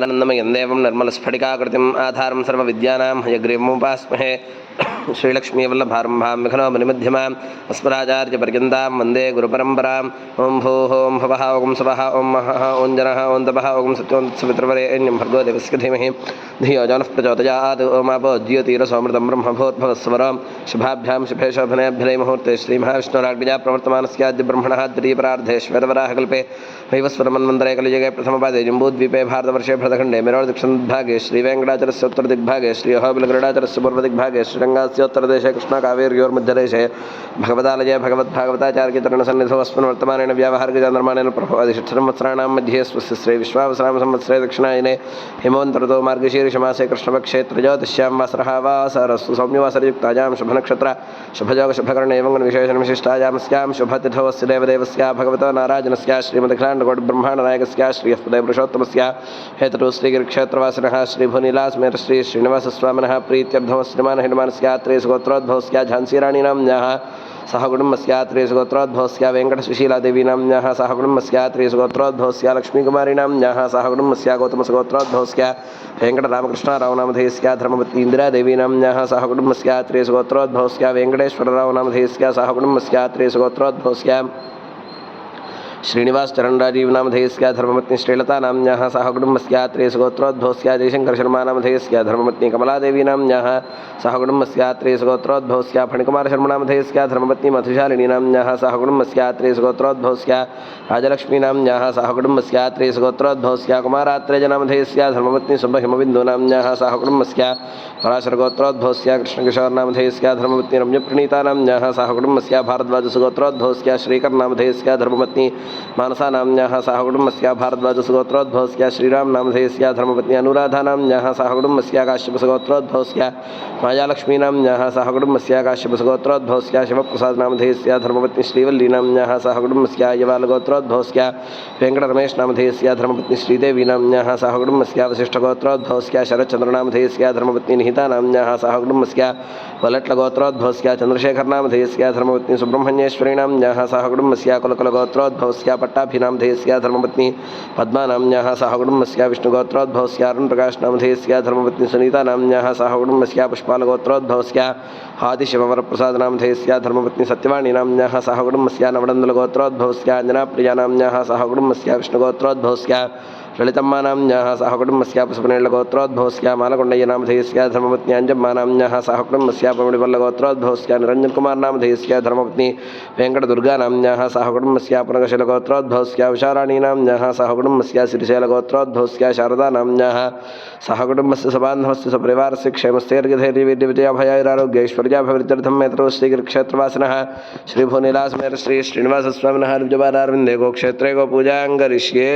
आनन्दमयं देवं निर्मलस्फटिकाकृतिम् आधारं सर्वविद्यानां हयग्रीवमुपास्महे श्रीलक्ष्मीवल्लभारम्भां विघ्नोपनिमध्यमाम् अस्मदाचार्यपर्यन्तां वन्दे गुरुपरम्पराम् ॐ भूः ॐ भवः ॐ स्वः ॐ महः ॐ जनः ॐ तपः ॐ सत्योऽन्तस्सवितृवरेण्यं भर्गो देवस्य धीमहि धियो यो नः प्रचोदयात् ॐ आपो द्योतिरसोऽमृतं ब्रह्मभूर्भुवस्वरं शुभाभ्यां शुभे शोभनेभ्यः मुहूर्ते श्रीमहाविष्णुराज्ञया प्रवर्तमानस्याद्य ब्रह्मणः द्वितीयपरार्धे श्वेतवराहकल्पे वैवस्वरमन्वन्तरे कलियुगे प्रथमपादे जम्बूद्वीपे भारतवर्षे भरतखण्डे मेरोदक्षिणदिग्भागे श्रीवेङ्कटाचलस्य उत्तरदिग्भागे श्रीअहोबिलगरुडाचलस्य पूर्वदिग्भागे श्रीरङ्गस्य उत्तरदेशे कृष्णकावेर्योर्मध्यदेशे भगवदालये भगवद्भागवताचार्यतरणसन्निधौ अस्मिन् वर्तमानेन व्यावहारिकचान्द्रमानेन प्रभवादिषट्संवत्सराणां मध्ये स्वस्य श्री विश्वावसराम संवत्सरे दक्षिणायने हेमोन्तर्तो मार्गशीर्षमासे कृष्णपक्षे त्रयोदश्यां वासरः वासरस्तु सौम्यवासरयुक्तायां शुभनक्षत्र शुभयोगशुभकर्णे एवं शुभतिथौ अस्य देवदेवस्य भगवतो नारायणस्य श्रीमदखिलाण्डकोटिब्रह्माण्डनायकस्य श्रीहस्पतिपुरुषोत्तमस्य हेतु श्रीगिरिक्षेत्रवासिनः श्रीभुनिलासमेत श्री श्रीनिवासस्वामिनः प्रीत्यर्थमस्यमान हनुमानस्यात्रे सुगोत्रोद्भवस्य झान्सीराणीनाम्न्याः सहकुटुम्बस्यात्रे सुगोत्रोद्भवस्य वेङ्कटसुशीलादेवीनाम्न्याः सहकुटुम्बस्यात्रे सुगोत्रोद्भवस्य लक्ष्मीकुमारीनाम्न्याः सहकुटुम्बस्य गौतमसुगोत्रोद्भवस्य वेङ्कटरामकृष्णारावनामधेयस्य धर्मवती इन्दिरादेवीनाम्न्याः सहकुटुम्बस्यात्रे सुगोत्रोद्भवस्य वेङ्कटेश्वररावनामधेयस्य सहकुटुम्बस्यात्रे सुगोत्रोद्भवस्य श्रीनिवासचरणराजीवनामधेयस्य धर्मपत्नी श्रीलतानाम्न्याः सहकुटुम्बस्यात्रे सुगोत्रोद्भवस्य जयशङ्करशर्मानामधेयस्य धर्मपत्नी कमलादेवीनाम्न्याः सहकुटुम्बस्यात्रे सुगोत्रोद्भवस्य फणिकुमारशर्मणामधेयस्य धर्मपत्नी मधुशालिनीनाम्न्याः सहकुटुम्बस्यात्रे सुगोत्रोद्भवस्य राजलक्ष्मीनाम्न्याः सहकुटुम्बस्यात्रे सुगोत्रोद्भवस्य कुमारात्रेयनामधेयस्य धर्मपत्नी शुभहिमबिन्दूनाम्न्याः सहकुटुम्बस्य पराशरगोत्रोद्भवस्य कृष्णकिशोरनामधेयस्य धर्मपत्नी रम्यप्रणीतानाम्न्याः सहकुटुम्बस्य भारद्वाजसुगोत्रोद्भवस्य श्रीकरनामधेयस्य धर्मपत्नी मानसानाम्न्याः सहकुटुम्बस्य भारद्वाजसुगोत्रोद्भवस्य श्रीरामनामधेयस्य धर्मपत्नी अनुराधानाम्न्याः सहकुटुम्बस्य काश्यपसुगोत्रोद्भवस्य मायालक्ष्मीनाम्न्याः सहकुटुम्बस्य काश्यपसुगोत्रोद्भवस्य शिवप्रसादनामधेयस्य धर्मपत्नी श्रीवल्लीनाम्न्याः सहकुटुम्बस्य यवालगोत्रोद्भवस्य वेङ्कटरमेशनामधेयस्य धर्मपत्नी श्रीदेवीनाम्न्याः सहकुटुम्बस्य वसिष्ठगोत्रोद्भवस्य शरच्चन्द्रनामधेयस्य धर्मपत्नी निहितानाम्न्याः सहकुटुम्बस्य वलट्लगोत्रोद्भवस्य चन्द्रशेखरनामधेयस्य धर्मपत्नी सुब्रह्मण्येश्वरीनाम्न्याः सहकुटुम्बस्य कुलकुलगोत्रोद्भवस्य पट्टाभिनामधेयस्य धर्मपत्नी पद्मानाम्न्याः सहकुटुम्बस्य विष्णुगोत्रोद्भवस्य अरुणप्रकाशनामधेयस्य धर्मपत्नी सुनीतानाम्न्याः सहकुटुम्बस्य पुष्पालगोत्रोद्भवस्य आदिशिववरप्रसादनामधेयस्य धर्मपत्नी सत्यवाणीनाम्न्याः सहकुटुम्बस्य नवडन्दलगोत्रोद्भवस्य अंजनाप्रियानाम्न्याः सहकुटुम्बस्य विष्णुगोत्रोद्भवस्य ललितम्मानाम्न्याः सहकुटुम्बस्य पुष्पनेळगोत्रोद्भवस्य मालकोण्डय्यनामधेयस्य धर्मपत्नी अंजम्मानाम्न्याः सहकुटुम्बस्य प्रमणिवल्लगोत्रोद्भवस्य निरञ्जनकुमारनामधेयस्य धर्मपत्नी वेङ्कटदुर्गानाम्न्याः सहकुटुम्बस्य पुनकशलगोत्रोद्भवस्य उषाराणीनाम्न्याः सहकुटुम्बस्य श्रीशैलगोत्रोद्भवस्य शारदानाम्न्याः सहकुटुम्बस्य सबान्धवस्य सपरिवारस्य क्षेमस्थैर्यधैर्यविद्यविजयाभयारोग्यैश्वर्याभिवृद्ध्यर्थं मेत्रो श्रीगिरिक्षेत्रवासिनः श्रीभुनिलासमेत श्री श्रीनिवासस्वामिनः निजपादारविन्दे गोक्षेत्रे गोपूजां करिष्ये।